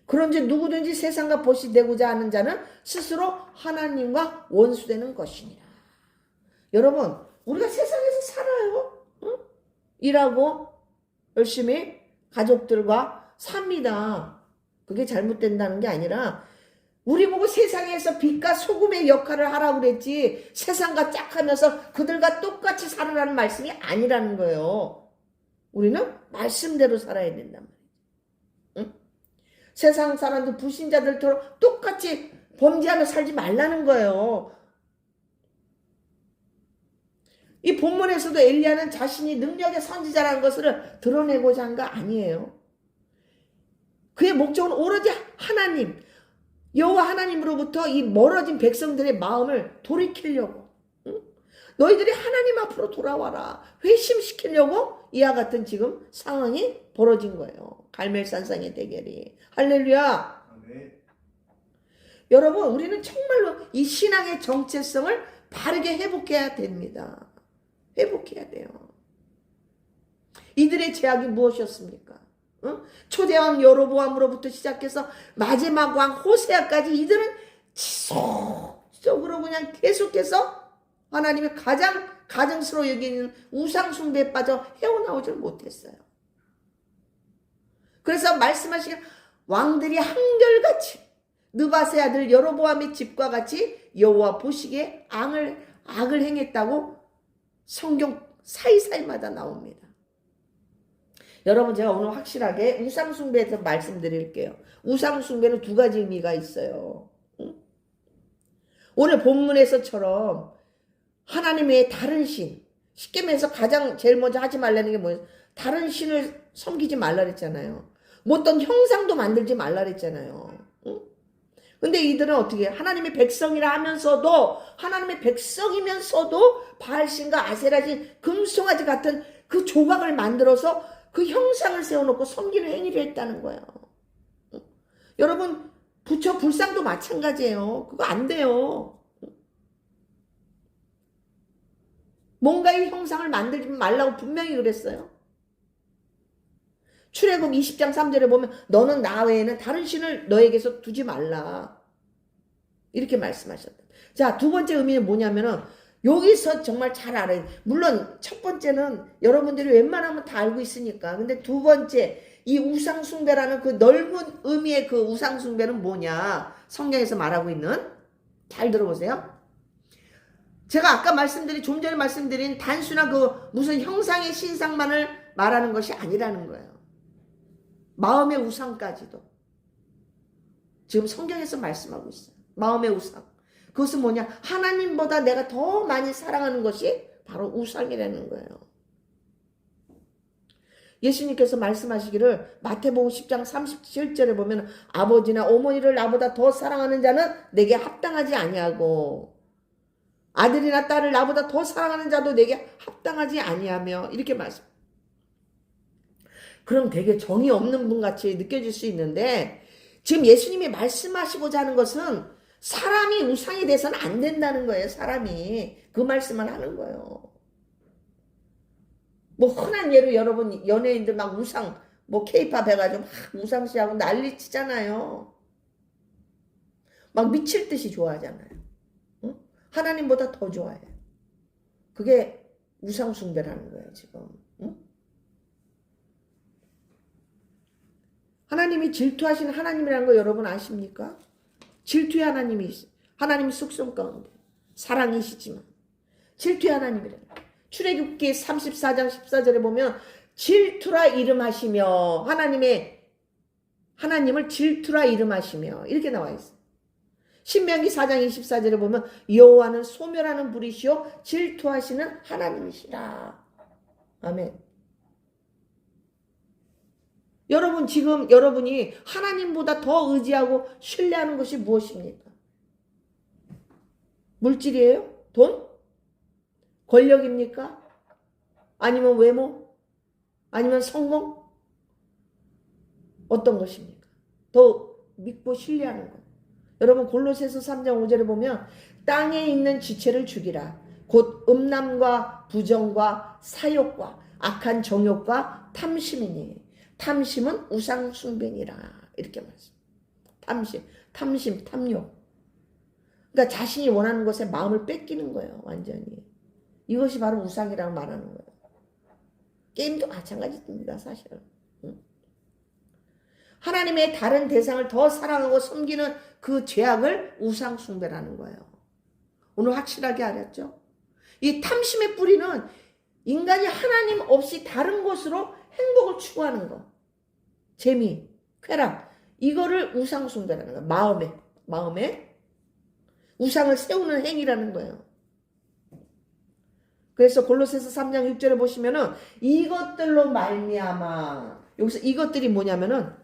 그런즉 누구든지 세상과 벗이 되고자 하는 자는 스스로 하나님과 원수되는 것이니라. 여러분, 우리가 세상에서 살아요. 응? 일하고 열심히 가족들과 삽니다. 그게 잘못된다는 게 아니라 우리 보고 세상에서 빛과 소금의 역할을 하라고 그랬지 세상과 짝하면서 그들과 똑같이 살으라는 말씀이 아니라는 거예요. 우리는 말씀대로 살아야 된단 말이에요. 응? 세상 사람들 불신자들처럼 똑같이 범죄하며 살지 말라는 거예요. 이 본문에서도 엘리야는 자신이 능력의 선지자라는 것을 드러내고자 한 거 아니에요. 그의 목적은 오로지 하나님, 여호와 하나님으로부터 이 멀어진 백성들의 마음을 돌이키려고, 응? 너희들이 하나님 앞으로 돌아와라 회심시키려고 이와 같은 지금 상황이 벌어진 거예요. 갈멜산상의 대결이. 할렐루야. 아멘. 여러분, 우리는 정말로 이 신앙의 정체성을 바르게 회복해야 됩니다. 회복해야 돼요. 이들의 죄악이 무엇이었습니까? 응? 초대왕 여로보암으로부터 시작해서 마지막 왕 호세아까지 이들은 지속적으로 그냥 계속해서 하나님의 가장 가증스러워 여기는 우상 숭배에 빠져 헤어나오질 못했어요. 그래서 말씀하시기를 왕들이 한결같이 느바세 아들 여로보암의 집과 같이 여호와 보시기에 악을 행했다고 성경 사이사이마다 나옵니다. 여러분, 제가 오늘 확실하게 우상 숭배에서 말씀드릴게요. 우상 숭배는 두 가지 의미가 있어요. 응? 오늘 본문에서처럼 하나님 외에 다른 신, 쉽게 말해서 가장 제일 먼저 하지 말라는 게 뭐예요? 다른 신을 섬기지 말라 그랬잖아요. 뭐 어떤 형상도 만들지 말라 그랬잖아요. 응? 근데 이들은 어떻게 해요? 하나님의 백성이라 하면서도 하나님의 백성이면서도 바알신과 아세라신, 금송아지 같은 그 조각을 만들어서 그 형상을 세워놓고 섬기는 행위를 했다는 거예요. 응? 여러분, 부처 불상도 마찬가지예요. 그거 안 돼요. 뭔가의 형상을 만들지 말라고 분명히 그랬어요. 출애굽 20장 3절에 보면 너는 나 외에는 다른 신을 너에게서 두지 말라. 이렇게 말씀하셨다. 자, 두 번째 의미는 뭐냐면은 여기서 정말 잘 알아요. 물론 첫 번째는 여러분들이 웬만하면 다 알고 있으니까. 근데 두 번째, 이 우상숭배라는 그 넓은 의미의 그 우상숭배는 뭐냐? 성경에서 말하고 있는, 잘 들어보세요. 제가 아까 좀 전에 말씀드린 단순한 그 무슨 형상의 신상만을 말하는 것이 아니라는 거예요. 마음의 우상까지도 지금 성경에서 말씀하고 있어요. 마음의 우상. 그것은 뭐냐? 하나님보다 내가 더 많이 사랑하는 것이 바로 우상이라는 거예요. 예수님께서 말씀하시기를 마태복음 10장 37절에 보면 아버지나 어머니를 나보다 더 사랑하는 자는 내게 합당하지 아니하고 아들이나 딸을 나보다 더 사랑하는 자도 내게 합당하지 아니하며 이렇게 말씀. 그럼 되게 정이 없는 분 같이 느껴질 수 있는데 지금 예수님이 말씀하시고자 하는 것은 사람이 우상이 돼서는 안 된다는 거예요. 사람이 그 말씀을 하는 거예요. 뭐 흔한 예로 여러분 연예인들 막 우상 뭐 케이팝 해가지고 막 우상시하고 난리 치잖아요. 막 미칠 듯이 좋아하잖아요. 응? 하나님보다 더 좋아해요. 그게 우상 숭배라는 거예요 지금. 응? 하나님이 질투하시는 하나님이라는 거 여러분 아십니까? 질투의 하나님이 있어요. 하나님 속성 가운데 사랑이시지만 질투의 하나님이래요. 출애굽기 34장 14절에 보면 질투라 이름하시며 하나님을 질투라 이름하시며 이렇게 나와 있어요. 신명기 4장 24절에 보면 여호와는 소멸하는 불이시요 질투하시는 하나님이시라. 아멘. 여러분 지금 여러분이 하나님보다 더 의지하고 신뢰하는 것이 무엇입니까? 물질이에요? 돈? 권력입니까? 아니면 외모? 아니면 성공? 어떤 것입니까? 더 믿고 신뢰하는 것. 여러분 골로새서 3장 5절에 보면 땅에 있는 지체를 죽이라. 곧 음란과 부정과 사욕과 악한 정욕과 탐심이니 탐심은 우상 숭배니라. 이렇게 말씀. 탐심, 탐욕. 그러니까 자신이 원하는 것에 마음을 뺏기는 거예요. 완전히. 이것이 바로 우상이라고 말하는 거예요. 게임도 마찬가지입니다. 사실은. 하나님의 다른 대상을 더 사랑하고 섬기는 그 죄악을 우상 숭배라는 거예요. 오늘 확실하게 알았죠? 이 탐심의 뿌리는 인간이 하나님 없이 다른 것으로 행복을 추구하는 거. 재미, 쾌락. 이거를 우상 숭배라는 거예요. 마음에 우상을 세우는 행위라는 거예요. 그래서 골로새서 3장 6절에 보시면은 이것들로 말미암아 여기서 이것들이 뭐냐면은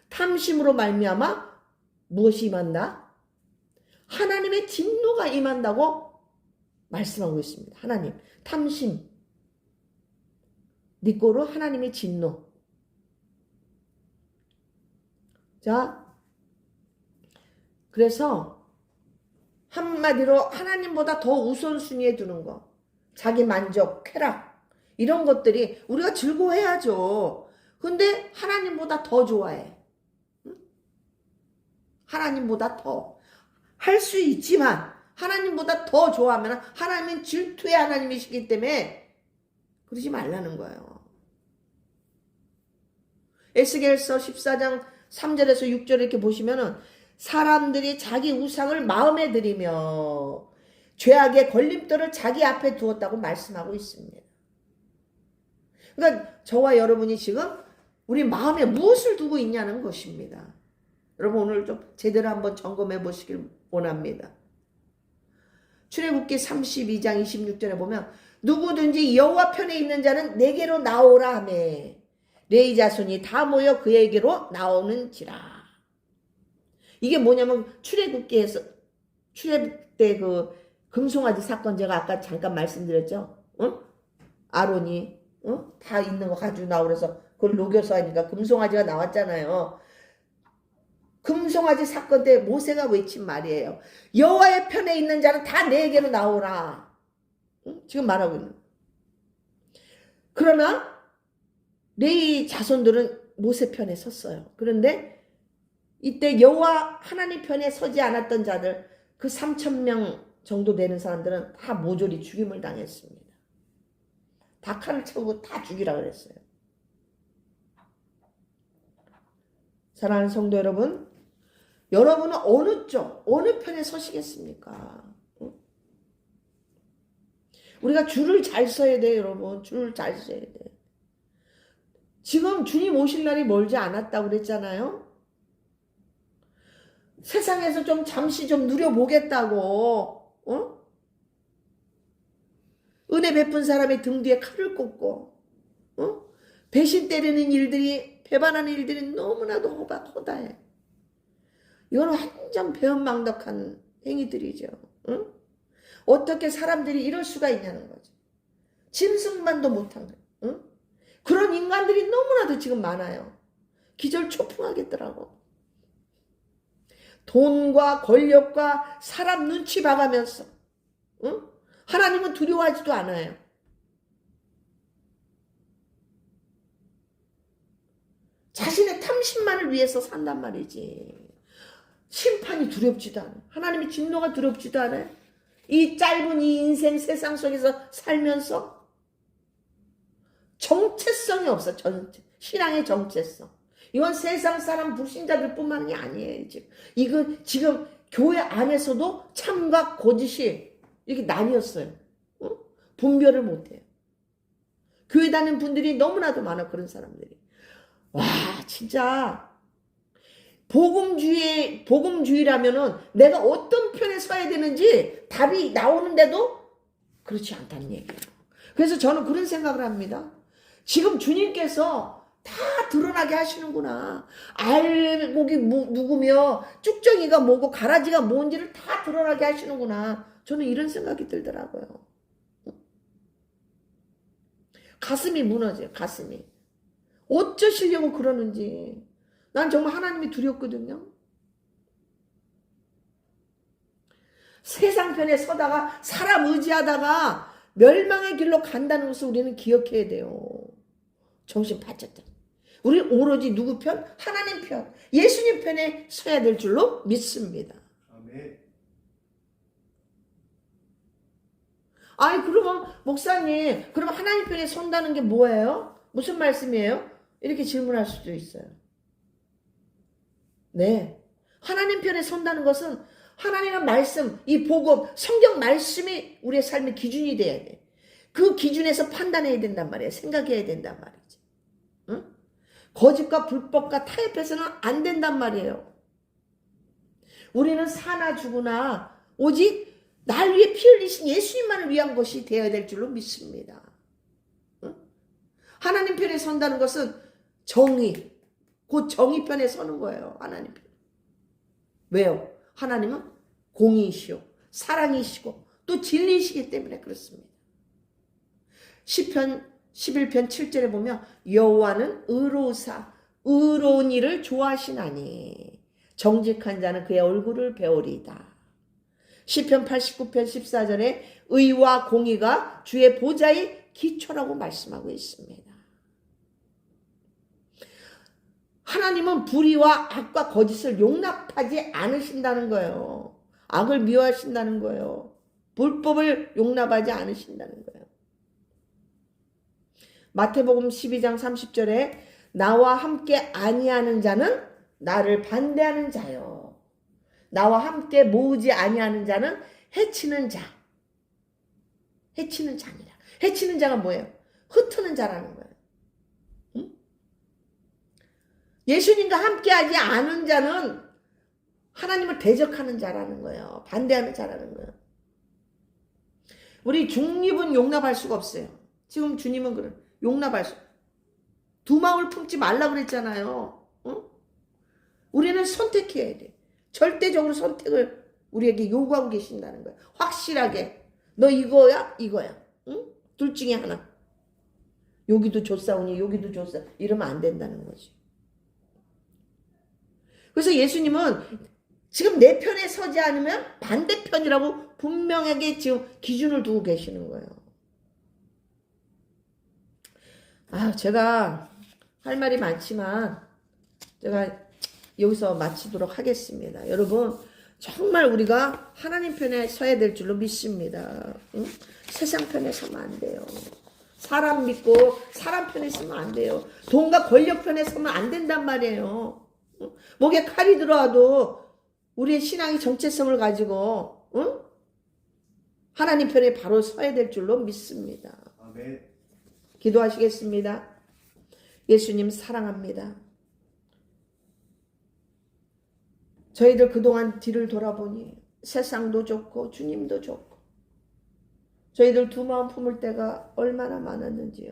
탐심으로 말미암아 무엇이 임한다? 하나님의 진노가 임한다고 말씀하고 있습니다. 하나님 탐심 니꼬로 하나님의 진노. 자 그래서 한마디로 하나님보다 더 우선순위에 두는 거. 자기 만족, 쾌락 이런 것들이 우리가 즐거워해야죠. 근데 하나님보다 더 좋아해. 응? 하나님보다 더. 할 수 있지만 하나님보다 더 좋아하면 하나님은 질투의 하나님이시기 때문에 그러지 말라는 거예요. 에스겔서 14장 3절에서 6절 이렇게 보시면은 사람들이 자기 우상을 마음에 들이며 죄악의 걸림돌을 자기 앞에 두었다고 말씀하고 있습니다. 그러니까 저와 여러분이 지금 우리 마음에 무엇을 두고 있냐는 것입니다. 여러분 오늘 좀 제대로 한번 점검해 보시길 원합니다. 출애굽기 32장 26절에 보면 누구든지 여호와 편에 있는 자는 내게로 나오라 하며 레위 자손이 다 모여 그에게로 나오는지라. 이게 뭐냐면 출애굽기에서 출애굽 때 그 금송아지 사건 제가 아까 잠깐 말씀드렸죠. 응? 아론이 다 있는 거 가지고 나오고 그래서 그걸 녹여서 하니까 금송아지가 나왔잖아요. 금송아지 사건 때 모세가 외친 말이에요. 여호와의 편에 있는 자는 다 내게로 나오라. 응? 지금 말하고 있는. 그러나 레위 자손들은 모세 편에 섰어요. 그런데 이때 여호와 하나님 편에 서지 않았던 자들 그 3,000명 정도 되는 사람들은 다 모조리 죽임을 당했습니다. 다 칼을 채우고 다 죽이라 그랬어요. 사랑하는 성도 여러분, 여러분은 어느 쪽, 어느 편에 서시겠습니까? 우리가 줄을 잘 서야 돼요, 여러분. 줄을 잘 서야 돼요. 지금 주님 오실 날이 멀지 않았다고 그랬잖아요. 세상에서 좀 잠시 좀 누려보겠다고 은혜 베푼 사람의 등 뒤에 칼을 꽂고 배신 때리는 일들이, 배반하는 일들이 너무나도 허다해. 이건 완전 배은망덕한 행위들이죠. 응? 어떻게 사람들이 이럴 수가 있냐는 거죠. 짐승만도 못한 거예요. 응? 그런 인간들이 너무나도 지금 많아요. 기절초풍하겠더라고. 돈과 권력과 사람 눈치 봐가면서, 응? 하나님은 두려워하지도 않아요. 자신의 탐심만을 위해서 산단 말이지. 심판이 두렵지도 않아요. 하나님의 진노가 두렵지도 않아요. 이 짧은 이 인생 세상 속에서 살면서 정체성이 없어. 신앙의 정체성. 이건 세상 사람 불신자들 뿐만이 아니에요. 이건 지금 교회 안에서도 참과 거짓이 이렇게 나뉘었어요. 어? 분별을 못해요. 교회 다니는 분들이 너무나도 많아. 그런 사람들이. 와, 진짜 복음주의라면은 내가 어떤 편에 서야 되는지 답이 나오는데도 그렇지 않다는 얘기예요. 그래서 저는 그런 생각을 합니다. 지금 주님께서 다 드러나게 하시는구나. 알곡이 누구며 쭉정이가 뭐고 가라지가 뭔지를 다 드러나게 하시는구나. 저는 이런 생각이 들더라고요. 가슴이 무너져요. 가슴이. 어쩌시려고 그러는지. 난 정말 하나님이 두렵거든요. 세상 편에 서다가 사람 의지하다가 멸망의 길로 간다는 것을 우리는 기억해야 돼요. 정신 바짝. 우리 오로지 누구 편? 하나님 편, 예수님 편에 서야 될 줄로 믿습니다. 아멘. 아니 그러면 목사님, 그럼 하나님 편에 선다는 게 뭐예요? 무슨 말씀이에요? 이렇게 질문할 수도 있어요. 네, 하나님 편에 선다는 것은 하나님의 말씀, 이 복음, 성경 말씀이 우리의 삶의 기준이 돼야 돼. 그 기준에서 판단해야 된단 말이에요. 생각해야 된단 말이지. 응? 거짓과 불법과 타협해서는 안 된단 말이에요. 우리는 사나 죽으나 오직 날 위해 피 흘리신 예수님만을 위한 것이 되어야 될 줄로 믿습니다. 응? 하나님 편에 선다는 것은 정의, 곧 정의 편에 서는 거예요. 하나님 편. 왜요? 하나님은 공의이시오, 사랑이시고 또 진리이시기 때문에 그렇습니다. 시편 11편 7절에 보면 여호와는 의로우사 의로운 일을 좋아하시나니 정직한 자는 그의 얼굴을 배우리이다. 시편 89편 14절에 의와 공의가 주의 보좌의 기초라고 말씀하고 있습니다. 하나님은 불의와 악과 거짓을 용납하지 않으신다는 거예요. 악을 미워하신다는 거예요. 불법을 용납하지 않으신다는 거예요. 마태복음 12장 30절에 나와 함께 아니하는 자는 나를 반대하는 자요. 나와 함께 모으지 아니하는 자는 해치는 자. 해치는 자니라. 해치는 자가 뭐예요? 흩트는 자라는 거예요. 응? 예수님과 함께하지 않은 자는 하나님을 대적하는 자라는 거예요. 반대하는 자라는 거예요. 우리 중립은 용납할 수가 없어요. 지금 주님은 그래. 용납할 수. 두 마음을 품지 말라 그랬잖아요. 응? 우리는 선택해야 돼. 절대적으로 선택을 우리에게 요구하고 계신다는 거예요. 확실하게. 너 이거야? 이거야. 응? 둘 중에 하나. 여기도 줬사오니 여기도 줬사. 이러면 안 된다는 거지. 그래서 예수님은 지금 내 편에 서지 않으면 반대편이라고 분명하게 지금 기준을 두고 계시는 거예요. 제가 할 말이 많지만 제가 여기서 마치도록 하겠습니다. 여러분 정말 우리가 하나님 편에 서야 될 줄로 믿습니다. 응? 세상 편에 서면 안 돼요. 사람 믿고 사람 편에 서면 안 돼요. 돈과 권력 편에 서면 안 된단 말이에요. 응? 목에 칼이 들어와도 우리의 신앙이 정체성을 가지고 응? 하나님 편에 바로 서야 될 줄로 믿습니다. 아멘. 기도하시겠습니다. 예수님 사랑합니다. 저희들 그동안 뒤를 돌아보니 세상도 좋고 주님도 좋고 저희들 두 마음 품을 때가 얼마나 많았는지요.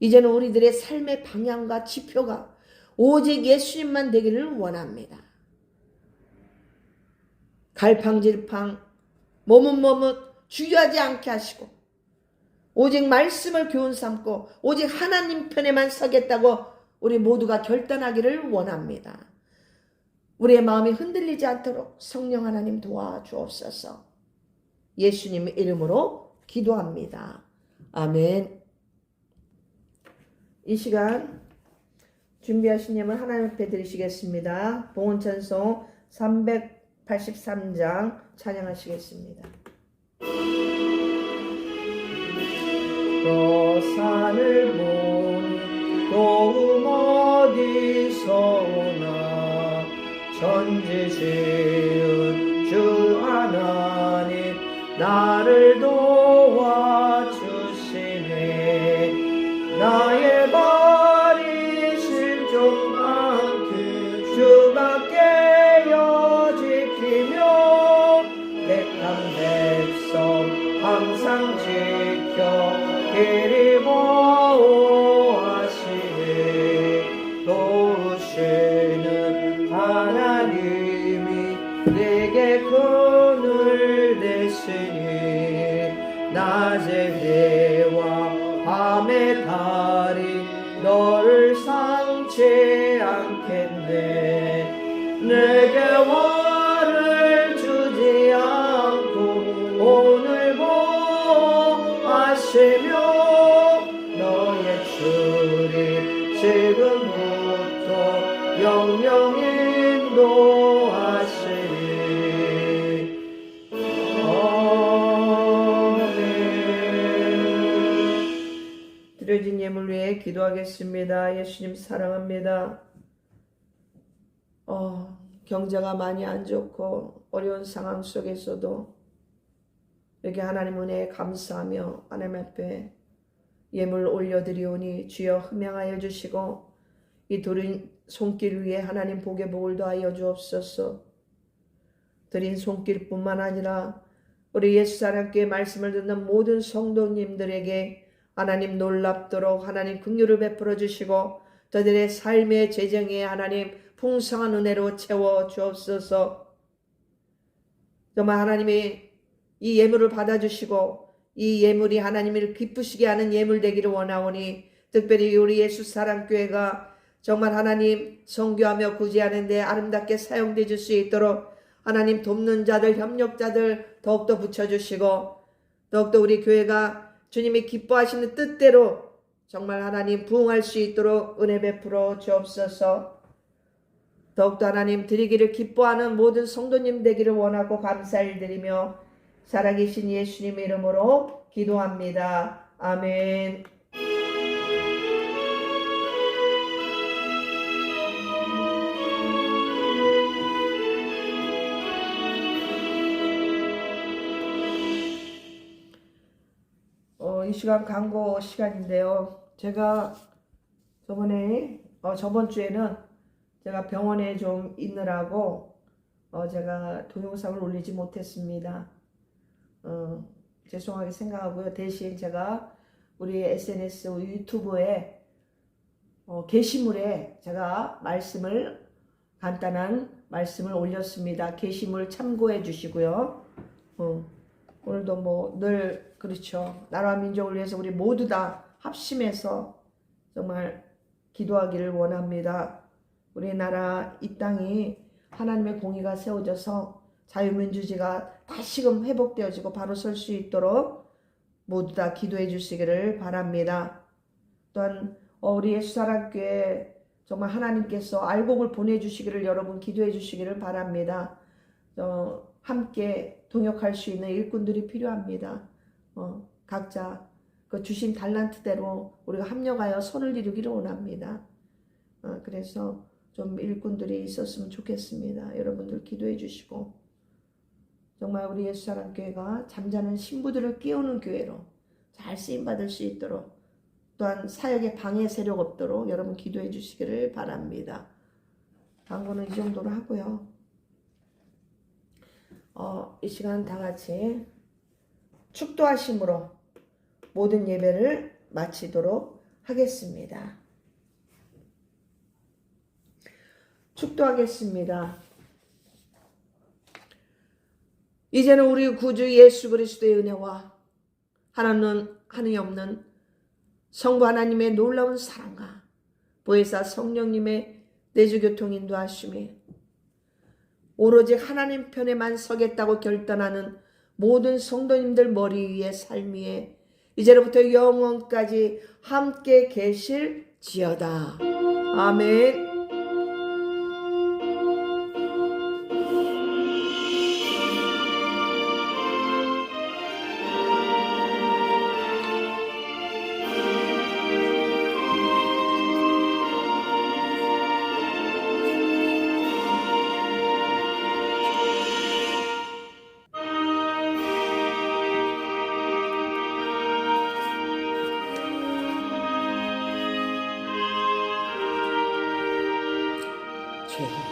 이제는 우리들의 삶의 방향과 지표가 오직 예수님만 되기를 원합니다. 갈팡질팡 머뭇머뭇 주저하지 않게 하시고 오직 말씀을 교훈 삼고 오직 하나님 편에만 서겠다고 우리 모두가 결단하기를 원합니다. 우리의 마음이 흔들리지 않도록 성령 하나님 도와주옵소서. 예수님 이름으로 기도합니다. 아멘. 이 시간 준비하신 예물 하나님 앞에 드리시겠습니다. 봉헌찬송 383장 찬양하시겠습니다. 또 산을 보니 도움 어디서 오나 천지 지은 주 하나님 나를 도와주시네. 나의 발이 실종 않게 주밖에여 지키며 택한 백성 항상 지켜 길이 보호하시네. 도우시는 하나님이 내게 그늘 되시니 낮의 해와 밤의 달이 너를 상치 않겠네. 내게 화를 주지 않고 오늘 보호하시며 너의 주리 지금부터 영영 인도하시니. 드려진 예물 위해 기도하겠습니다. 예수님 사랑합니다. 경제가 많이 안 좋고 어려운 상황 속에서도 여기 하나님 은혜에 감사하며 하나님 앞에 예물 올려드리오니 주여 흠양하여 주시고 이 드린 손길 위에 하나님 복의 복을 더하여 주옵소서. 드린 손길뿐만 아니라 우리 예수사랑교회 말씀을 듣는 모든 성도님들에게 하나님 놀랍도록 하나님 긍휼을 베풀어 주시고 저들의 삶의 재정에 하나님 풍성한 은혜로 채워 주옵소서. 정말 하나님이 이 예물을 받아주시고 이 예물이 하나님을 기쁘시게 하는 예물 되기를 원하오니 특별히 우리 예수사랑교회가 정말 하나님 선교하며 구제하는 데 아름답게 사용돼 줄 수 있도록 하나님 돕는 자들 협력자들 더욱더 붙여주시고 더욱더 우리 교회가 주님이 기뻐하시는 뜻대로 정말 하나님 부응할 수 있도록 은혜 베풀어 주옵소서. 더욱더 하나님 드리기를 기뻐하는 모든 성도님 되기를 원하고 감사를 드리며 살아계신 예수님 이름으로 기도합니다. 아멘. 이 시간 광고 시간인데요. 제가 저번 주에는 제가 병원에 좀 있느라고 제가 동영상을 올리지 못했습니다. 죄송하게 생각하고요. 대신 제가 우리 SNS 유튜브에 게시물에 제가 간단한 말씀을 올렸습니다. 게시물 참고해 주시고요. 오늘도 늘 그렇죠. 나라와 민족을 위해서 우리 모두 다 합심해서 정말 기도하기를 원합니다. 우리나라 이 땅이 하나님의 공의가 세워져서 자유민주주의가 다시금 회복되어지고 바로 설 수 있도록 모두 다 기도해 주시기를 바랍니다. 또한 우리 예수사랑교회 정말 하나님께서 알곡을 보내주시기를 여러분 기도해 주시기를 바랍니다. 함께 동역할 수 있는 일꾼들이 필요합니다. 각자 그 주신 달란트대로 우리가 합력하여 손을 이루기를 원합니다. 그래서 좀 일꾼들이 있었으면 좋겠습니다. 여러분들 기도해 주시고 정말 우리 예수사랑교회가 잠자는 신부들을 깨우는 교회로 잘 쓰임받을 수 있도록 또한 사역에 방해 세력 없도록 여러분 기도해 주시기를 바랍니다. 광고는 이 정도로 하고요. 이 시간 다 같이 축도하심으로 모든 예배를 마치도록 하겠습니다. 축도하겠습니다. 이제는 우리 구주 예수 그리스도의 은혜와 하나님 없는 성부 하나님의 놀라운 사랑과 보혜사 성령님의 내주교통 인도하심이 오로지 하나님 편에만 서겠다고 결단하는 모든 성도님들 머리 위에 삶 위에 이제로부터 영원까지 함께 계실지어다. 아멘. 주여.